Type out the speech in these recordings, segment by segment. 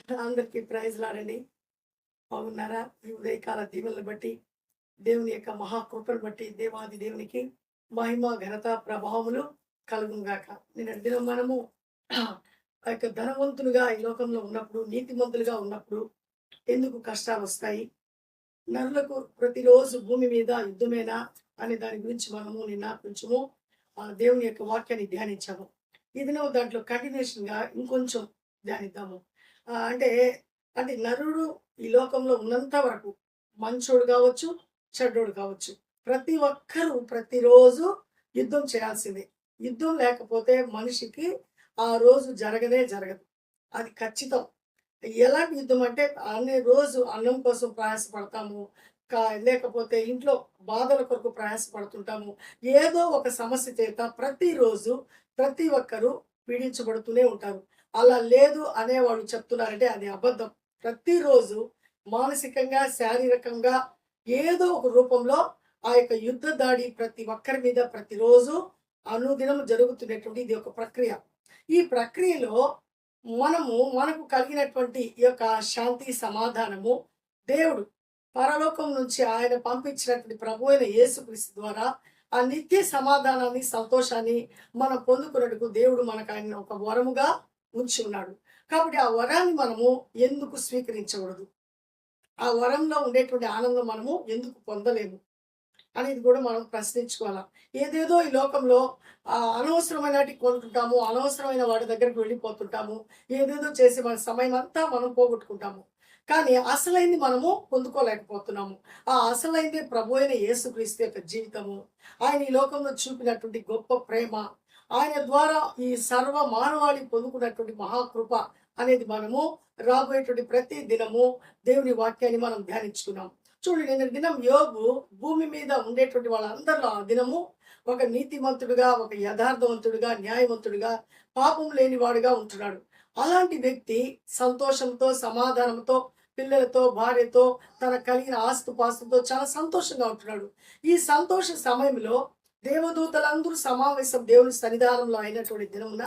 అందరికీ ప్రైజ్ లాడండి. బాగున్నారా? ఈ ఉదయకాల దీవెనలు బట్టి, దేవుని యొక్క మహాకృపను బట్టి దేవాది దేవునికి మహిమ, ఘనత, ప్రభావములు కలుగును గాక. నిన్నటి దినం మనము ఆ యొక్క ధనవంతులుగా ఈ లోకంలో ఉన్నప్పుడు, నీతిమంతులుగా ఉన్నప్పుడు ఎందుకు కష్టాలొస్తాయి? నరులకు ప్రతిరోజు భూమి మీద యుద్ధమేనా అనే దాని గురించి మనము నిన్న కొంచెము దేవుని యొక్క వాక్యాన్ని ధ్యానించాము. ఈ దినం దాంట్లో కంటిన్యూషన్‌గా ఇంకొంచెం ధ్యానిద్దాము. అంటే అంటే నరుడు ఈ లోకంలో ఉన్నంత వరకు మంచోడు కావచ్చు, చెడ్డోడు కావచ్చు. ప్రతి ఒక్కరూ ప్రతిరోజు యుద్ధం చేయాల్సిందే. యుద్ధం లేకపోతే మనిషికి ఆ రోజు జరగనే జరగదు. అది ఖచ్చితం. ఎలాంటి యుద్ధం అంటే అన్ని రోజు అన్నం కోసం ప్రయాసపడతాము. లేకపోతే ఇంట్లో బాధల కొరకు ప్రయాసపడుతుంటాము. ఏదో ఒక సమస్య చేత ప్రతిరోజు ప్రతి ఒక్కరు పీడించబడుతూనే ఉంటారు. అలా లేదు అనేవాళ్ళు చెప్తున్నారంటే అది అబద్ధం. ప్రతిరోజు మానసికంగా, శారీరకంగా ఏదో ఒక రూపంలో ఆ యొక్క యుద్ధ దాడి ప్రతి ఒక్కరి మీద ప్రతిరోజు అనుదినం జరుగుతున్నటువంటి ఇది ఒక ప్రక్రియ. ఈ ప్రక్రియలో మనకు కలిగినటువంటి ఈ యొక్క శాంతి, సమాధానము దేవుడు పరలోకం నుంచి ఆయన పంపించినటువంటి ప్రభు అయిన యేసుక్రీస్తు ద్వారా ఆ నిత్య సమాధానాన్ని, సంతోషాన్ని మనం పొందుకున్నట్టుకు దేవుడు మనకు ఆయన ఒక వరముగా ఉంచి ఉన్నాడు. కాబట్టి ఆ వరాన్ని మనము ఎందుకు స్వీకరించకూడదు? ఆ వరంలో ఉండేటువంటి ఆనందం మనము ఎందుకు పొందలేము అనేది కూడా మనం ప్రశ్నించుకోవాలా. ఏదేదో ఈ లోకంలో అనవసరమైనటి కొంటుంటాము, అనవసరమైన వాడి దగ్గరికి వెళ్ళిపోతుంటాము, ఏదేదో చేసి మన సమయం అంతా మనం పోగొట్టుకుంటాము. కానీ అసలైంది మనము పొందుకోలేకపోతున్నాము. ఆ అసలైందే ప్రభు అయిన యేసుక్రీస్తు యొక్క జీవితము. ఆయన ఈ లోకంలో చూపినటువంటి గొప్ప ప్రేమ, ఆయన ద్వారా ఈ సర్వ మానవాళి పొందుకున్నటువంటి మహాకృప అనేది మనము రాబోయేటువంటి ప్రతి దినము దేవుని వాక్యాన్ని మనం ధ్యానించుకున్నాం. చూడండి, నిన్న దినం యోబు భూమి మీద ఉండేటువంటి వాళ్ళందరిలో ఆ దినము ఒక నీతిమంతుడుగా, ఒక యథార్థవంతుడుగా, న్యాయవంతుడుగా, పాపం లేనివాడుగా ఉంటున్నాడు. అలాంటి వ్యక్తి సంతోషంతో, సమాధానంతో, పిల్లలతో, భార్యతో, తన కలిగిన ఆస్తుపాస్తుతో చాలా సంతోషంగా ఉంటున్నాడు. ఈ సంతోష సమయంలో దేవదూతలందరూ సమావేశం దేవుని సన్నిధానంలో అయినటువంటి దినమున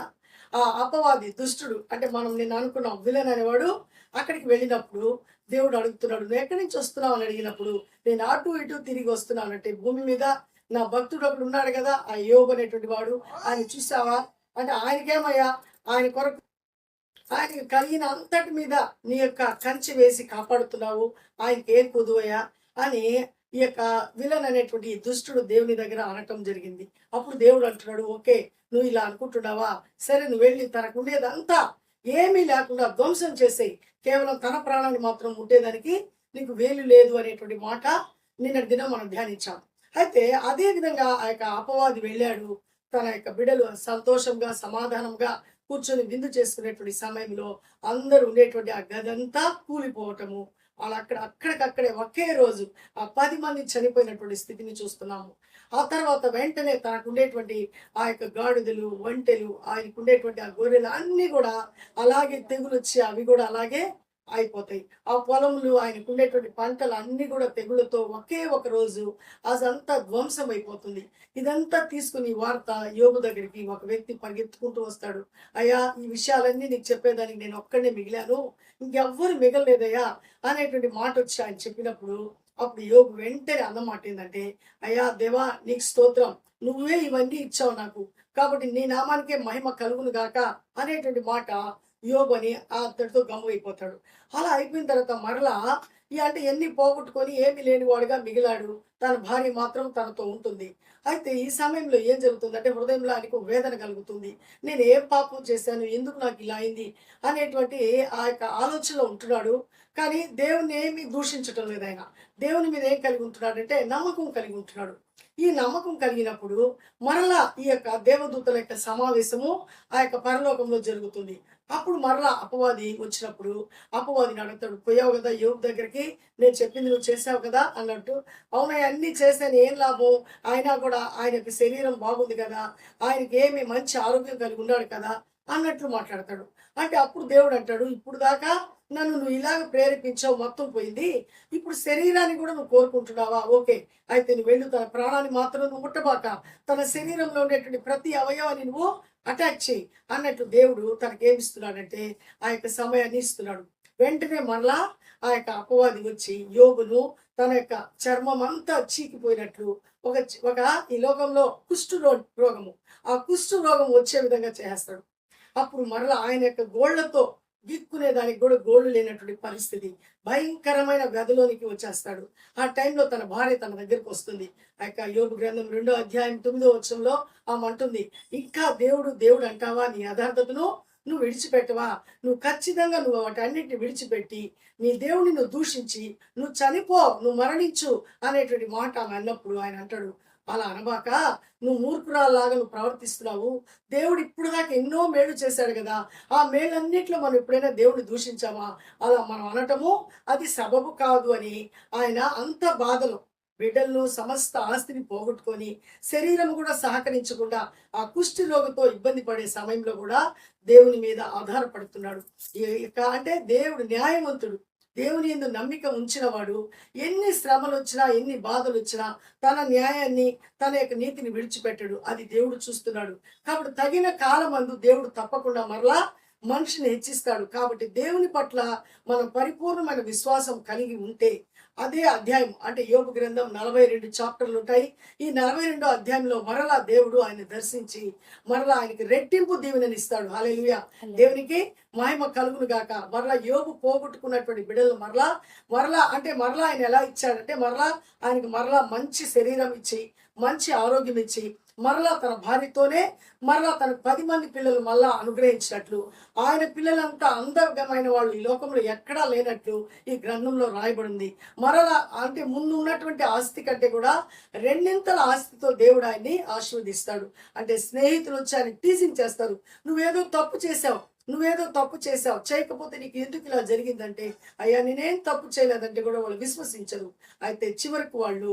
ఆ అపవాది దుష్టుడు, అంటే మనం నేను అనుకున్నాం విలన్ అనేవాడు అక్కడికి వెళ్ళినప్పుడు దేవుడు అడుగుతున్నాడు, నువ్వు ఎక్కడి నుంచి వస్తున్నావు అని అడిగినప్పుడు, నేను అటు ఇటు తిరిగి వస్తున్నాను అంటే, భూమి మీద నా భక్తుడు ఒకడు ఉన్నాడు కదా ఆ యోబు అనేటువంటి వాడు, ఆయన చూసావా అంటే, ఆయనకేమయ్యా, ఆయన కొరకు ఆయనకి కలిగిన అంతటి మీద నీ యొక్క కంచె వేసి కాపాడుతున్నావు, ఆయనకి ఏం కుదువయ్యా అని ఈ యొక్క విలన్ అనేటువంటి దుష్టుడు దేవుని దగ్గర అనటం జరిగింది. అప్పుడు దేవుడు అంటున్నాడు, ఓకే, నువ్వు ఇలా అనుకుంటున్నావా, సరే నువ్వు వెళ్ళి తనకుండేదంతా ఏమీ లేకుండా ధ్వంసం చేసేయి, కేవలం తన ప్రాణాన్ని మాత్రం ఉండేదానికి నీకు వేలు లేదు అనేటువంటి మాట నిన్నటి దినం మనం ధ్యానించాం. అయితే అదే విధంగా ఆ యొక్క అపవాది వెళ్ళాడు. తన యొక్క బిడ్డలు సంతోషంగా, సమాధానంగా కూర్చొని విందు చేసుకునేటువంటి సమయంలో అందరూ ఉండేటువంటి ఆ గదంతా కూలిపోవటము, వాళ్ళు అక్కడికక్కడే ఒకే రోజు ఆ 10 మంది చనిపోయినటువంటి స్థితిని చూస్తున్నాము. ఆ తర్వాత వెంటనే తనకు ఉండేటువంటి ఆ యొక్క గాడిదలు, ఒంటెలు, ఆయనకు ఉండేటువంటి ఆ గొర్రెలు అన్నీ కూడా అలాగే తెగులు వచ్చి అవి కూడా అలాగే అయిపోతాయి. ఆ పొలములు, ఆయనకు ఉండేటువంటి పంటలు అన్నీ కూడా తెగులతో ఒకే ఒక రోజు అదంతా ధ్వంసం అయిపోతుంది. ఇదంతా తీసుకుని వార్త యోబు దగ్గరికి ఒక వ్యక్తి పరిగెత్తుకుంటూ వస్తాడు. అయ్యా, ఈ విషయాలన్నీ నీకు చెప్పేదానికి నేను ఒక్కడే మిగిలాను, ఇంకెవ్వరు మిగలలేదయ్యా అనేటువంటి మాట వచ్చి ఆయన చెప్పినప్పుడు, అప్పుడు యోబు వెంటనే అన్నమాట ఏంటంటే, అయ్యా దేవా, నీకు స్తోత్రం, నువ్వే ఇవన్నీ ఇచ్చావు నాకు, కాబట్టి నీ నామానికే మహిమ కలుగును గాక అనేటువంటి మాట యోబు అని అతడితో గమ్మువైపోతాడు. అలా అయిపోయిన తర్వాత మరలా అంటే ఎన్ని పోగొట్టుకొని ఏమీ లేని వాడుగా మిగిలాడు. తన భార్య మాత్రం తనతో ఉంటుంది. అయితే ఈ సమయంలో ఏం జరుగుతుందంటే, హృదయంలో ఆయనకు వేదన కలుగుతుంది. నేను ఏం పాపం చేశాను, ఎందుకు నాకు ఇలా అయింది అనేటువంటి ఆ యొక్క ఆలోచనలో ఉంటున్నాడు. కానీ దేవుణ్ణి ఏమీ దూషించటం లేదు ఆయన. దేవుని మీద ఏం కలిగి ఉంటున్నాడంటే నమ్మకం కలిగి ఉంటున్నాడు. ఈ నమ్మకం కలిగినప్పుడు మరలా ఈ యొక్క దేవదూతల యొక్క సమావేశము ఆ యొక్క పరలోకంలో జరుగుతుంది. అప్పుడు మరలా అపవాది వచ్చినప్పుడు అపవాదిని అడుగుతాడు, పోయావు కదా యోబు దగ్గరికి, నేను చెప్పింది నువ్వు చేసావు కదా అన్నట్టు. అవునా, అన్నీ చేశాను, ఏం లాభం, అయినా కూడా ఆయనకి శరీరం బాగుంది కదా, ఆయనకి ఏమి మంచి ఆరోగ్యం కలిగి ఉన్నాడు కదా అన్నట్లు మాట్లాడతాడు. అంటే అప్పుడు దేవుడు అంటాడు, ఇప్పుడు దాకా నన్ను నువ్వు ఇలాగ ప్రేరేపించావు, మొత్తం పోయింది, ఇప్పుడు శరీరాన్ని కూడా నువ్వు కోరుకుంటున్నావా, ఓకే, అయితే నువ్వు వెళ్ళు, తన ప్రాణాన్ని మాత్రం నువ్వు ముట్టబాక, తన శరీరంలో ఉండేటువంటి ప్రతి అవయవాన్ని నువ్వు అటాక్ చేయి అన్నట్టు దేవుడు తనకేమిస్తున్నాడంటే ఆ యొక్క సమయాన్ని ఇస్తున్నాడు. వెంటనే మరలా ఆ యొక్క అపవాది వచ్చి యోబును తన యొక్క చర్మం అంతా చీకిపోయినట్లు ఒక ఒక ఈ లోకంలో రోగము, ఆ కుష్టు రోగం వచ్చే విధంగా చేస్తాడు. అప్పుడు మరలా ఆయన యొక్క గోళ్లతో గీక్కునే దానికి కూడా గోళ్లు లేనటువంటి పరిస్థితి, భయంకరమైన వ్యాధిలోనికి వచ్చేస్తాడు. ఆ టైంలో తన భార్య తన దగ్గరికి వస్తుంది. ఆ యొక్క యోబు గ్రంథం 2వ అధ్యాయం 9వ వచనంలో ఆమె అంటుంది, ఇంకా దేవుడు దేవుడు అంటావా, నీ యథార్థతను నువ్వు విడిచిపెట్టవా, నువ్వు ఖచ్చితంగా నువ్వు వాటన్నిటిని విడిచిపెట్టి నీ దేవుని నువ్వు దూషించి నువ్వు చనిపో, నువ్వు మరణించు అనేటువంటి మాట ఆమె అన్నప్పుడు ఆయన అంటాడు, అలా అనబాక, నువ్వు మూర్ఖురాల్లాగా నువ్వు ప్రవర్తిస్తున్నావు. దేవుడు ఇప్పుడు దాకా ఎన్నో మేలు చేశాడు కదా, ఆ మేలన్నిట్లో మనం ఎప్పుడైనా దేవుడిని దూషించామా? అలా మనం అనటము అది సబబు కాదు అని ఆయన అంత బాధలో బిడ్డలను సమస్త ఆస్తిని పోగొట్టుకొని శరీరం కూడా సహకరించకుండా ఆ కుష్టి రోగంతో ఇబ్బంది పడే సమయంలో కూడా దేవుని మీద ఆధారపడుతున్నాడు. అంటే దేవుడు న్యాయవంతుడు. దేవుని యందు నమ్మిక ఉంచిన వాడు ఎన్ని శ్రమలు వచ్చినా ఎన్ని బాధలు వచ్చినా తన న్యాయాన్ని తన యొక్క నీతిని విడిచిపెట్టాడు. అది దేవుడు చూస్తున్నాడు. కాబట్టి తగిన కాలమందు దేవుడు తప్పకుండా మరలా మనిషిని హెచ్చిస్తాడు. కాబట్టి దేవుని పట్ల మనం పరిపూర్ణమైన విశ్వాసం కలిగి ఉంటే అదే అధ్యాయం అంటే యోబు గ్రంథం 42 చాప్టర్లు ఉంటాయి. ఈ 42వ అధ్యాయంలో మరలా దేవుడు ఆయన దర్శించి మరలా ఆయనకి రెట్టింపు దీవెనని ఇస్తాడు. హల్లెలూయా, దేవునికి మహిమ కలుగును గాక. మరలా యోబు పోగొట్టుకున్నటువంటి బిడ్డలు మరలా అంటే మరలా ఆయన ఎలా ఇచ్చాడంటే మరలా ఆయనకి మరలా మంచి శరీరం ఇచ్చి మంచి ఆరోగ్యం ఇచ్చి మరలా తన భార్యతోనే మరలా తన 10 మంది పిల్లలు మళ్ళా అనుగ్రహించినట్లు ఆయన పిల్లలంతా అందమైన వాళ్ళు ఈ లోకంలో ఎక్కడా లేనట్లు ఈ గ్రంథంలో రాయబడింది. మరలా అంటే ముందు ఉన్నటువంటి ఆస్తి కంటే కూడా రెండింతల ఆస్తితో దేవుడు ఆయన్ని ఆశీర్వదిస్తాడు. అంటే స్నేహితులు వచ్చి ఆయన టీజింగ్ చేస్తారు, నువ్వేదో తప్పు చేసావు, చేయకపోతే నీకు ఎందుకు ఇలా జరిగిందంటే, అయ్యా నేనేం తప్పు చేయలేదంటే కూడా వాళ్ళు విశ్వసించరు. అయితే చివరికి వాళ్ళు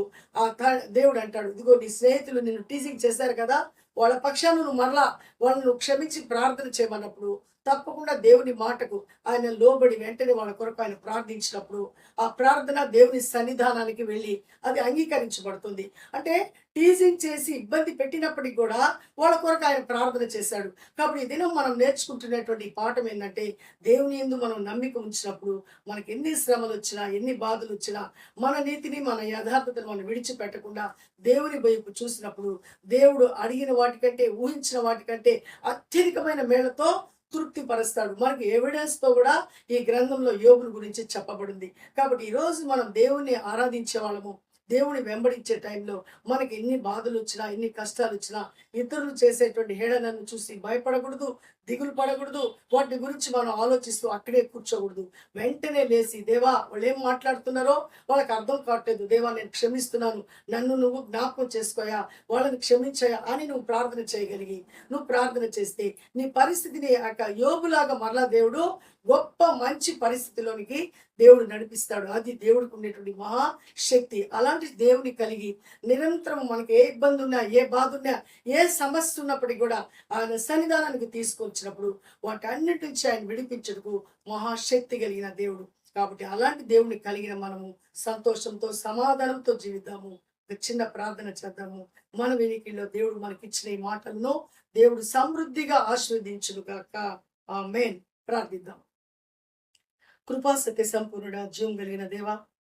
దేవుడు అంటాడు, ఇదిగో నీ స్నేహితులు నిన్ను టీజింగ్ చేశారు కదా, వాళ్ళ పక్షాన్ని నువ్వు మరలా వాళ్ళను క్షమించి ప్రార్థన చేయమన్నప్పుడు తప్పకుండా దేవుని మాటకు ఆయన లోబడి వెంటనే వాళ్ళ కొరకు ఆయన ప్రార్థించినప్పుడు ఆ ప్రార్థన దేవుని సన్నిధానానికి వెళ్ళి అది అంగీకరించబడుతుంది. అంటే టీజింగ్ చేసి ఇబ్బంది పెట్టినప్పటికీ కూడా వాళ్ళ కొరకు ఆయన ప్రార్థన చేశాడు. కాబట్టి ఈ దినం మనం నేర్చుకుంటున్నటువంటి పాఠం ఏంటంటే, దేవుని యందు మనం నమ్మిక ఉంచినప్పుడు మనకి ఎన్ని శ్రమలు వచ్చినా ఎన్ని బాధలు వచ్చినా మన నీతిని మన యథార్థతను మనం విడిచిపెట్టకుండా దేవుని వైపు చూసినప్పుడు దేవుడు అడిగిన వాటికంటే ఊహించిన వాటికంటే అత్యధికమైన మేళతో తృప్తి పరుస్తాడు. మనకి ఎవిడెన్స్ తో కూడా ఈ గ్రంథంలో యోబుని గురించి చెప్పబడింది. కాబట్టి ఈరోజు మనం దేవుణ్ణి ఆరాధించే వాళ్ళము, దేవుని వెంబడించే టైంలో మనకి ఎన్ని బాధలు వచ్చినా ఎన్ని కష్టాలు వచ్చినా ఇతరులు చేసేటువంటి హేళనను చూసి భయపడకూడదు, దిగులు పడకూడదు, వాటి గురించి మనం ఆలోచిస్తూ అక్కడే కూర్చోకూడదు. వెంటనే లేచి, దేవా వాళ్ళు ఏం మాట్లాడుతున్నారో వాళ్ళకి అర్థం కావట్లేదు, దేవా నేను క్షమిస్తున్నాను, నన్ను నువ్వు జ్ఞాపకం చేసుకోయా, వాళ్ళని క్షమించాయా అని నువ్వు ప్రార్థన చేయగలిగి నువ్వు ప్రార్థన చేస్తే నీ పరిస్థితిని యోబులాగా మరలా దేవుడు గొప్ప మంచి పరిస్థితిలోనికి దేవుడు నడిపిస్తాడు. అది దేవుడికి ఉండేటువంటి మహాశక్తి. అలాంటి దేవుని కలిగి నిరంతరం మనకి ఏ ఇబ్బంది ఉన్నా ఏ బాధ ఉన్నా ఏ సమస్య ఉన్నప్పటికీ కూడా ఆయన సన్నిధానానికి తీసుకొచ్చినప్పుడు వాటన్నిటి నుంచి ఆయన విడిపించటకు మహాశక్తి కలిగిన దేవుడు. కాబట్టి అలాంటి దేవుని కలిగిన మనము సంతోషంతో సమాధానంతో జీవిద్దాము. ఒక చిన్న ప్రార్థన చేద్దాము. మన వెనుకల్లో దేవుడు మనకిచ్చిన ఈ మాటలను దేవుడు సమృద్ధిగా ఆశీర్వదించును గాక. ఆమేన్. ప్రార్థిద్దాం. కృపా సత్య సంపూర్ణుడ, జీవం కలిగిన దేవ,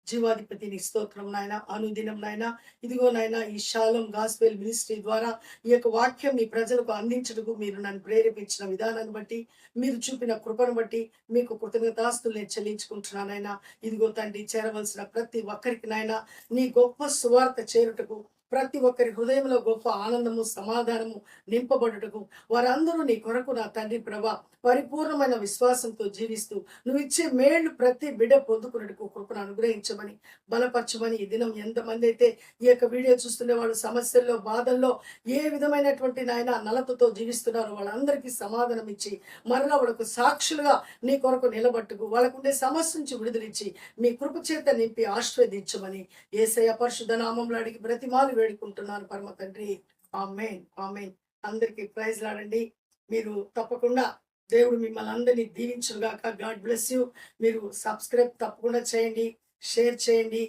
జీవాధిపతి నీ స్తోత్రం నాయన. అనుదినం నాయన ఇదిగో నాయన ఈ షాలోం గాస్పెల్ మినిస్ట్రీ ద్వారా ఈ యొక్క వాక్యం మీ ప్రజలకు అందించడానికి మీరు నన్ను ప్రేరేపించిన విధానాన్ని బట్టి, మీరు చూపిన కృపను బట్టి మీకు కృతజ్ఞతాస్తులు నేను చెల్లించుకుంటున్నాను నాయన. ఇదిగో తండ్రి, చేరవలసిన ప్రతి ఒక్కరికి నాయన నీ గొప్ప సువార్త చేరుటకు ప్రతి ఒక్కరి హృదయంలో గొప్ప ఆనందము సమాధానము నింపబడుటకు వారందరూ నీ కొరకు నా తండ్రి ప్రభా పరిపూర్ణమైన విశ్వాసంతో జీవిస్తూ నువ్వు ఇచ్చే మేళ్లు ప్రతి బిడ్డ పొందుకున్నట్టుకు కృపను అనుగ్రహించమని బలపరచమని ఈ దినం ఎంతమంది అయితే ఈ యొక్క వీడియో చూస్తున్న వాళ్ళు సమస్యల్లో బాధల్లో ఏ విధమైనటువంటి నాయన నలతతో జీవిస్తున్నారో వాళ్ళందరికీ సమాధానం ఇచ్చి మరలా వాళ్ళకు సాక్షులుగా నీ కొరకు నిలబట్టుకు వాళ్ళకుండే సమస్య నుంచి విడుదలిచ్చి మీ కృప చేత నింపి ఆశీర్వదించమని యేసయ్య పరిశుద్ధ నామములో అడిగి బ్రతిమాలు వేడుకుంటున్నాను పరమ తండ్రి. ఆమేన్, ఆమేన్. అందరికీ ప్రైజ్ లాడండి. మీరు తప్పకుండా దేవుడు మిమ్మల్ని అందరినీ దీవించుగాక. God bless you. మీరు సబ్స్క్రైబ్ తప్పకుండా చేయండి, షేర్ చేయండి,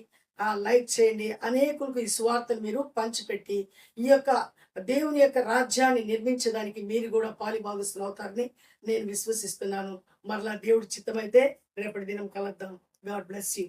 లైక్ చేయండి. అనేకులకు ఈ సువార్తను మీరు పంచిపెట్టి ఈ యొక్క దేవుని యొక్క రాజ్యాన్ని నిర్మించడానికి మీరు కూడా పాలిభాగస్తులు అవుతారని నేను విశ్వసిస్తున్నాను. మరలా దేవుడి చిత్తమైతే రేపటి దినం కలుద్దాం. God bless you.